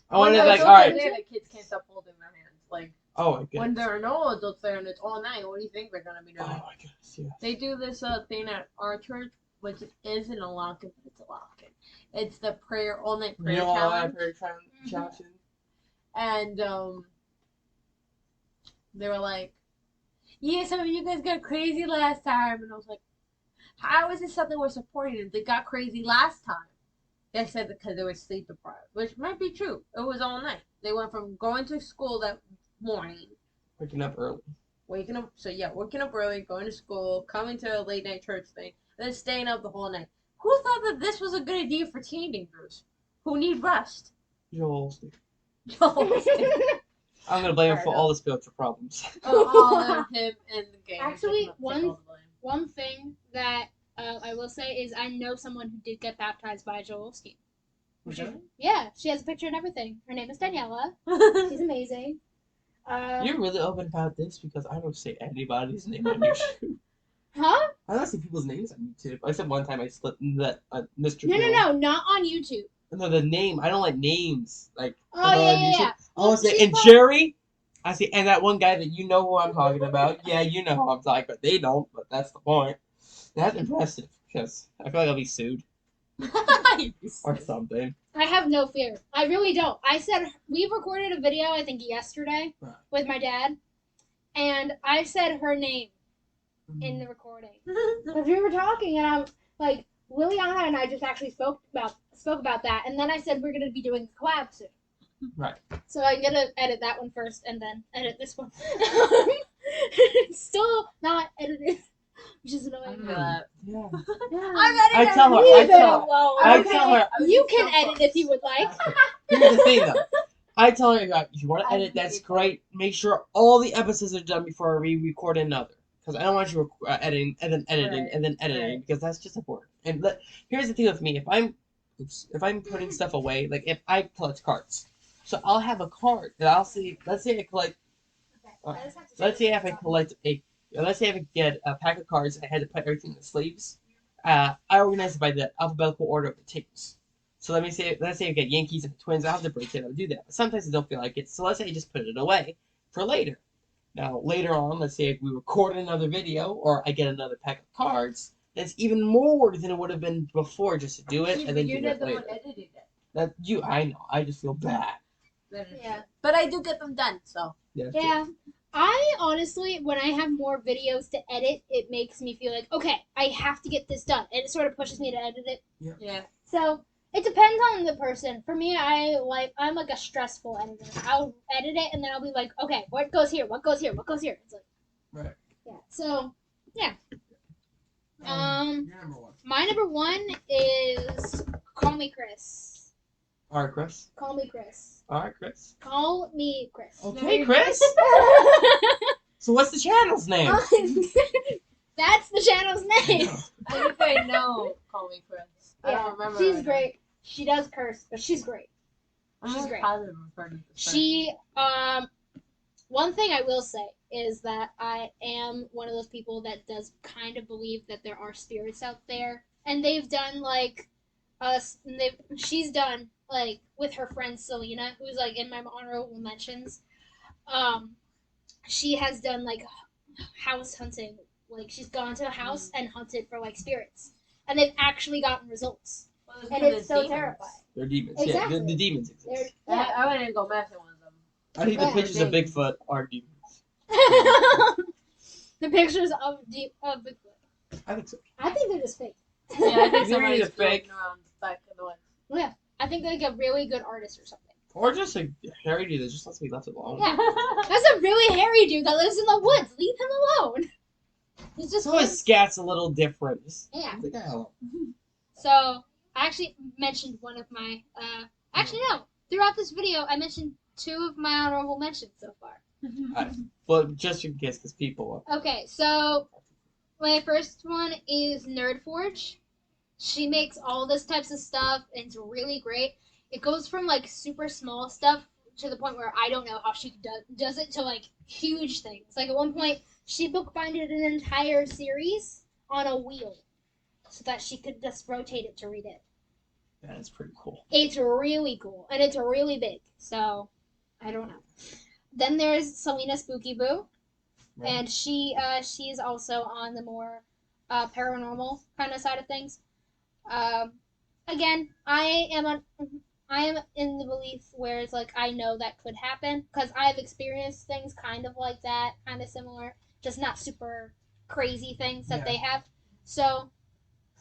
I wanted no, like, it's all right. okay that kids can't stop holding their hands. Like, Oh my when goodness. there are no adults there and it's all night, what do you think they're gonna be Oh doing? my goodness. Yeah. They do this thing at our church, which isn't a lock-in, but it's a lock-in. It's the prayer all-night prayer challenge. Challenge. And they were like, "Yeah, some of you guys got crazy last time," and I was like, "How is this something we're supporting? If they got crazy last time." They said because they were sleep deprived, which might be true. It was all night. They went from going to school that morning, Waking up early. waking up early, going to school, coming to a late night church thing, and then staying up the whole night. Who thought that this was a good idea for teenagers who need rest? Joel. Joel. I'm gonna blame him Fair for enough. all the spiritual problems. All of him and the game. Actually, Take all the blame. One thing that I will say is I know someone who did get baptized by Joel Osteen. Yeah, she has a picture and everything. Her name is Daniela. She's amazing. You're really open about this because I don't say anybody's name on YouTube. Huh? I don't say people's names on YouTube. Except one time I slipped in that Mr. No, Bill. no, no, not on YouTube. No, the name. I don't like names. Like. Oh, yeah. I want to say, She's and probably- Jerry. I see, and that one guy that you know who I'm talking about. Yeah, you know who I'm talking about. They don't, but that's the point. That's impressive because I feel like I'll be sued or something. I have no fear. I really don't. I said we recorded a video I think yesterday Right. with my dad, and I said her name in the recording because we were talking, and I'm like, Liliana and I just actually spoke about that, and then I said we're gonna be doing a collab soon. Right. So I'm gonna edit that one first, and then edit this one. Still not edited, which is annoying. Yeah. I'm I editing. tell her. Leave it alone. I Okay? tell her. You can edit if you would like. Here's the thing, though. I tell her, if you want to edit, that's great. Make sure all the episodes are done before we record another. Because I don't want you editing and then editing and then editing because that's just a work. And here's the thing with me: if I'm putting stuff away, like if I collect cards, so I'll have a card that I'll see. Let's say I collect. Let's say if I get a pack of cards, I had to put everything in the sleeves. I organize it by the alphabetical order of the teams. So let's say I get Yankees and Twins. I have to break it up to do that. But sometimes I don't feel like it. So let's say I just put it away for later. Now later on, let's say if we record another video or I get another pack of cards, that's even more work than it would have been before just to do it and then You're do not it the later. one editing it. I know. I just feel bad. Yeah. But I do get them done, so. Yeah. I honestly, when I have more videos to edit, it makes me feel like, okay, I have to get this done. And it sort of pushes me to edit it. Yeah. So it depends on the person. For me, I'm like a stressful editor. I'll edit it and then I'll be like, okay, what goes here? What goes here? What goes here? It's like, Right. yeah. So yeah. You're number one. My number one is Call Me Chris. All right, Chris. Call Me Chris. All right, Chris. Call Me Chris. Okay, Chris. So what's the channel's name? That's the channel's name. I think I know. Call me Chris. I Yeah, don't remember. she's her great. She does curse, but she's great. name. She's I'm great. positive I've heard of this She, one thing I will say is that I am one of those people that does kind of believe that there are spirits out there, and they've done like, she's done like with her friend Selena, who's like in my honorable mentions. She has done like house hunting. Like she's gone to a house and hunted for like spirits, and they've actually gotten results, person. and Well, it's there's so demons. terrifying. They're demons. Exactly. Yeah, the demons They're, exist. yeah. I wouldn't go mess with one of them. I think the Yeah. pictures of Bigfoot are demons. The pictures of Bigfoot. I think so. I think they're just fake. Yeah, I think They're somebody's either fake. floating around back in the woods. Yeah, I think they're like a really good artist or something. Or just a hairy dude that just wants to be left alone. Yeah, that's a really hairy dude that lives in the woods. Leave him alone. He's just So his scat's a little different. Just yeah. leave the guy alone. So I actually mentioned one of my. Actually no. Throughout this video, I mentioned 2 of my honorable mentions so far. But just in case, because people. Okay, so my first one is Nerd Forge. She makes all this types of stuff, and it's really great. It goes from like super small stuff to the point where I don't know how she does it to like huge things. Like at one point, she bookbinded an entire series on a wheel so that she could just rotate it to read it. That is pretty cool. It's really cool, and it's really big. So I don't know. Then there's Selena Spooky Boo, Right. and she's also on the more paranormal kind of side of things. Again, I am in the belief where it's like I know that could happen because I've experienced things kind of like that, kind of similar, just not super crazy things that they have. So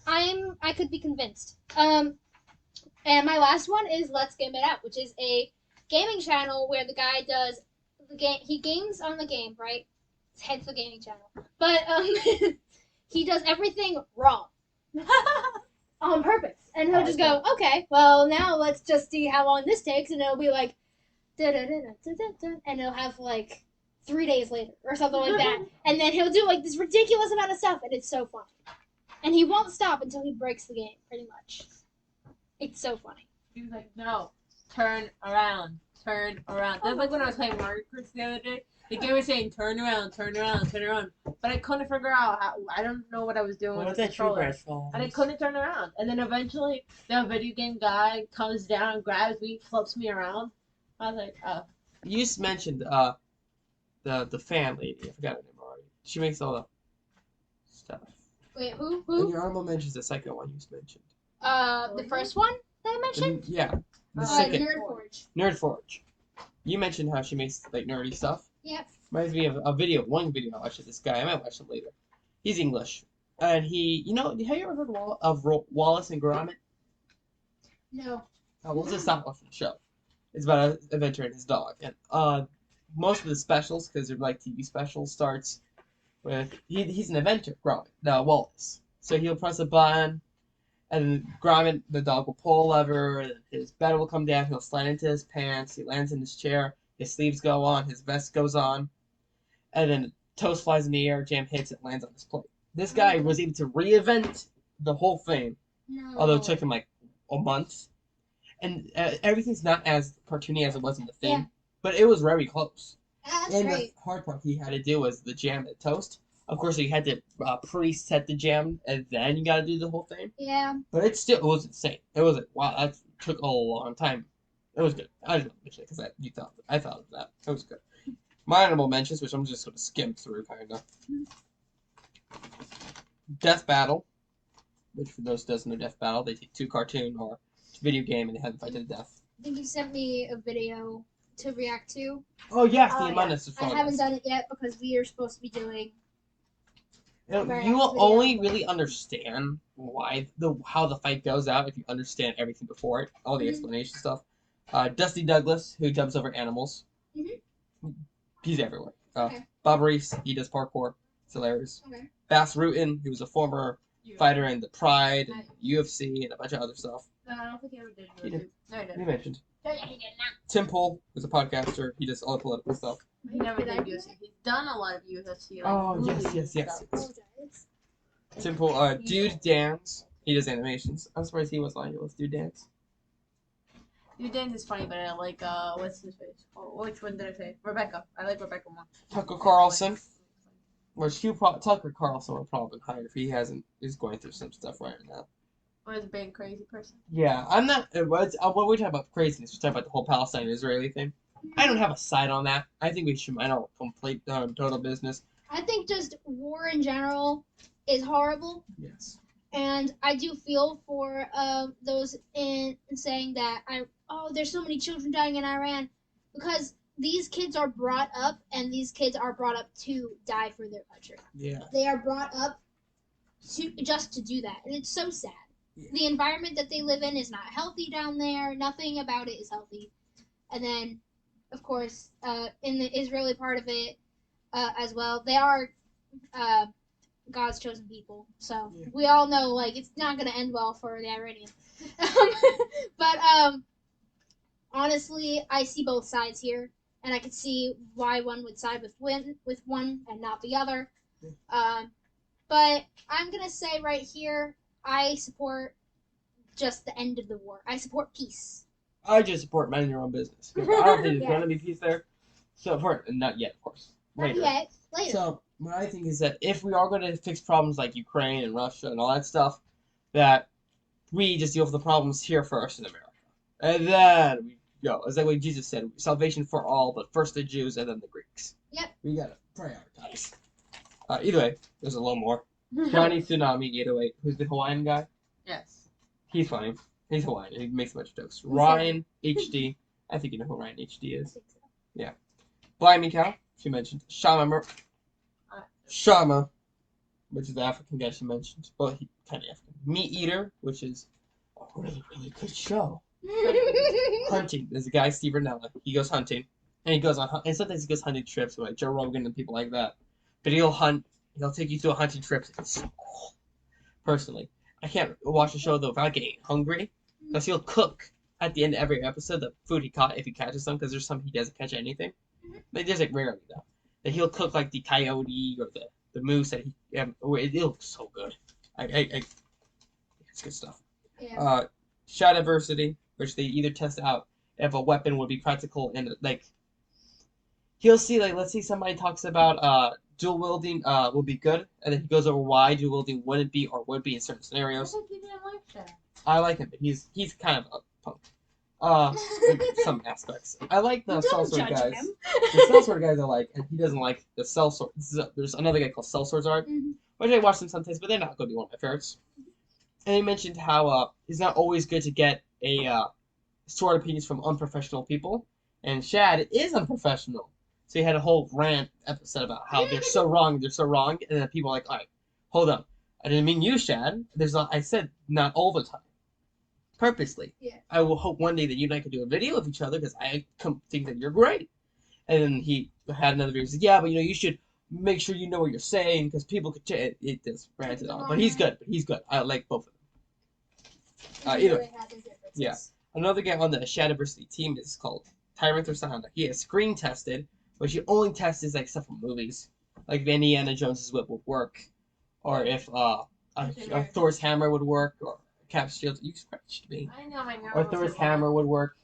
I could be convinced. And my last one is Let's Game It Out, which is a gaming channel where the guy does the game. He games on the game, right? Hence the gaming channel. But he does everything wrong on purpose, and he'll just go, okay, well now let's just see how long this takes, and it'll be like, and it'll have like 3 days later or something like that, and then he'll do like this ridiculous amount of stuff, and it's so funny, and he won't stop until he breaks the game, pretty much. It's so funny. He was like, no, turn around, turn around. That's like when I was playing Mario Kart the other day. The game was saying, turn around, turn around, turn around. But I couldn't figure out how, I don't know what I was doing with the controller. And I couldn't turn around. And then eventually, the video game guy comes down, grabs me, flips me around. I was like, oh. You just mentioned the fan lady. I forgot her name already. She makes all the stuff. Wait, who? And your honorable mention's the second one you just mentioned. The first one that I mentioned? Yeah. The second. Nerdforge. Nerdforge. You mentioned how she makes like nerdy stuff. Yep. Reminds me of one video I watched of this guy. I might watch him later. He's English. And he, have you ever heard of Wallace and Gromit? No. Oh, well, it's a stop-motion show. It's about an adventure and his dog. And most of the specials, because they're like TV specials, starts with, he's an inventor, Gromit, Wallace. So he'll press a button, and Gromit, the dog, will pull a lever, and his bed will come down, he'll slide into his pants, he lands in his chair, his sleeves go on, his vest goes on, and then toast flies in the air, jam hits it, lands on his plate. This guy was able to reinvent the whole thing, although it took him like a month. And everything's not as cartoony as it was in the thing, but it was very close. That's and great. the hard part he had to do was the jam and toast. Of course, you had to preset the jam, and then you got to do the whole thing. Yeah. But it was insane. It was like, wow, that took a long time. It was good. I didn't mention it because I thought of that. It was good. My honorable mentions, which I'm just going to skim through, kind of. Death Battle, which for those who doesn't know Death Battle, they take two cartoon or video game and they have them fight to the death. I think you sent me a video to react to. Oh yes, Oh, the Among Us. I haven't done it yet because we are supposed to be doing. You will only really understand how the fight goes out if you understand everything before it, all the explanation stuff. Dusty Douglas, who jumps over animals. He's everywhere. Okay. Bob Reese, he does parkour. It's hilarious. Okay. Bass Rutten, he was a former fighter in the Pride and UFC and a bunch of other stuff. No, I don't think he ever did. He did. No, he didn't. You mentioned. No, yeah, he did not. Tim Pool was a podcaster. He does all the political stuff. He never did UFC. He's done a lot of UFC. Like, Oh, movies yes. and stuff. Apologize. Tim Pool, Dude Dance. He does animations. I'm surprised he was on here. Let's do Dance. Dude Dance is funny, but I like, what's his face? Oh, which one did I say? Rebecca. I like Rebecca more. Tucker Carlson. Which Tucker Carlson would probably been hired if he is going through some stuff right now. Or is being a crazy person? Yeah, I'm not. When we talk about craziness, we talk about the whole Palestine Israeli thing. I don't have a side on that. I think we should mind our complete total business. I think just war in general is horrible, Yes. and I do feel for those in saying that there's so many children dying in Iran because these kids are brought up, and these kids are brought up to die for their country. Yeah. They are brought up just to do that, and it's so sad. Yeah. The environment that they live in is not healthy down there. Nothing about it is healthy. And then, of course, in the Israeli part of it as well, they are God's chosen people. So we all know, like, it's not going to end well for the Iranians. But honestly, I see both sides here, and I could see why one would side with one and not the other. But I'm going to say right here, I support just the end of the war. I support peace. I just support minding your own business. 'Cause I don't think there's Yeah. going to be peace there. So, not yet, of course. Not Later. yet. Later. So, what I think is that if we are going to fix problems like Ukraine and Russia and all that stuff, that we just deal with the problems here first in America. And then we go. It's like what Jesus said, salvation for all, but first the Jews and then the Greeks. Yep. We got to prioritize. Either way, there's a little more. Johnny Tsunami 808, who's the Hawaiian guy. Yes. He's funny. He's Hawaiian. He makes a bunch of jokes. Who's Ryan HD. I think you know who Ryan HD I is. think so. Blind Me Cow, she mentioned. Shama, which is the African guy she mentioned. Well, he kind of African. Meat Eater, which is a really, really good show. Hunting. There's a guy, Steve Renella. He goes hunting. And he goes on, and sometimes he goes hunting trips with like Joe Rogan and people like that. But he'll hunt. He'll take you through a hunting trip. It's so cool. Personally, I can't watch the show though if I get hungry, because he'll cook at the end of every episode the food he caught if he catches some. Because there's some he doesn't catch anything. But he does it rarely though. That he'll cook like the coyote or the moose that he. It looks so good. It's good stuff. Yeah. Shot adversity, which they either test out if a weapon would be practical and like. He'll see like let's say somebody talks about dual wielding will be good, and then he goes over why dual wielding wouldn't be or would be in certain I scenarios. think you didn't like that. I like him, but he's kind of a punk. In some aspects. I like the Don't sellsword judge guys. him. The sellsword guys I like, and he doesn't like the sellsword. There's another guy called Sellsword's Art, Mhm. which I watch them sometimes, but they're not going to be one of my favorites. And he mentioned how it's not always good to get a sword opinions from unprofessional people, and Shad is unprofessional. So he had a whole rant episode about how they're so wrong, and then people are like, all right, hold up. I didn't mean you, Shad. I said not all the time. Purposely. Yeah. I will hope one day that you and I can do a video of each other because I think that you're great. And then he had another video. He said, yeah, but you should make sure you know what you're saying because people could it just ranted on. But he's good. I like both of them. Either way. Yeah. Another guy on the Shadiversity team is called Tyrant Thursana. He is screen tested, but he only tests like stuff from movies. Like if Indiana Jones's whip would work. Or if Thor's hammer would work, or Cap's shield. You scratched me. I know. Or Thor's hammer would work.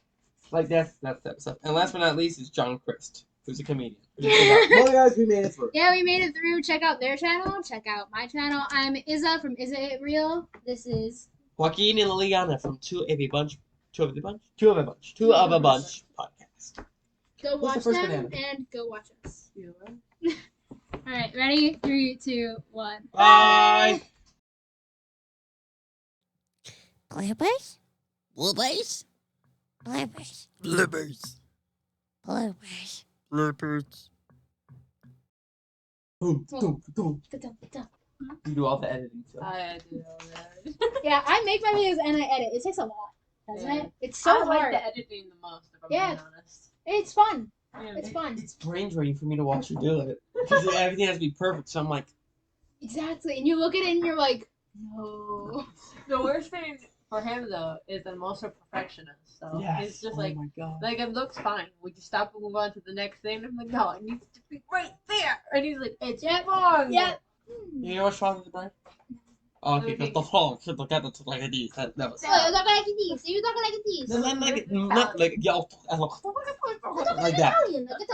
Like that's that stuff. And last but not least is John Christ, who's a comedian. Well, guys, we made it through. Yeah, we made it through. Check out their channel. Check out my channel. I'm Iza from Iza It Real. This is Joaquin and Liliana from Two of a Bunch podcast. go What's watch the first them banana? and go watch us. All right, ready? 3, 2, 1. Bye. Bloopers? Bloopers? Bloopers. Bloopers. Bloopers. Bloopers. Boom, boom, boom. You do all the editing stuff. I do all that. Yeah, I make my videos and I edit. It takes a lot, doesn't Yeah. it? It's so I like hard. the editing the most, if I'm Yeah. being honest. It's fun. Yeah. It's fun. It's brain draining for me to watch you do it because everything has to be perfect. So I'm like, Exactly. And you look at it and you're like, no. The worst thing for him though is that most are perfectionists. So yes. it's just Oh like my god. it looks fine. Would you stop and move on to the next thing? I'm like, no, it needs to be right there. And he's like, it's wrong. Yeah. You know what's wrong with the brain? Oh, okay, because the whole should look at it like a D. That was. So you talk like this. You talk like this. Not like yo, like that. Italian. Like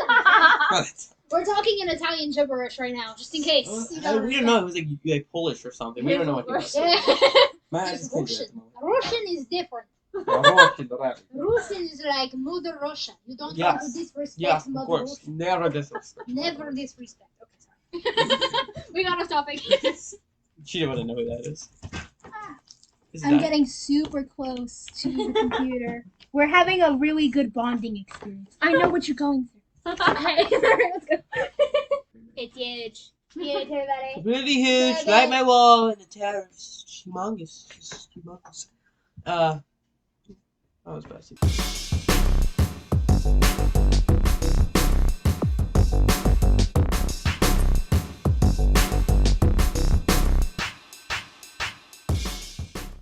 Right. We're talking in Italian gibberish right now, just in case. You We don't don't know. It was like Polish or something. We don't know what it was. Yeah. Man, I It's just can't do that Russian. at the moment. Russian is different. Yeah, Russian, right. Russian is like Mother Russia. You don't Yes. want to disrespect Yes, of Mother course. Russia. Never disrespect. Never disrespect. Okay, sorry. We got off topic. She didn't want to know who that is. Is it I'm that? getting super close to the computer. We're having a really good bonding experience. I know what you're going through. Okay, let's go. It's huge. Huge, everybody. Really huge, Okay. like my wall, and the tower is humongous. It's humongous. That was bad.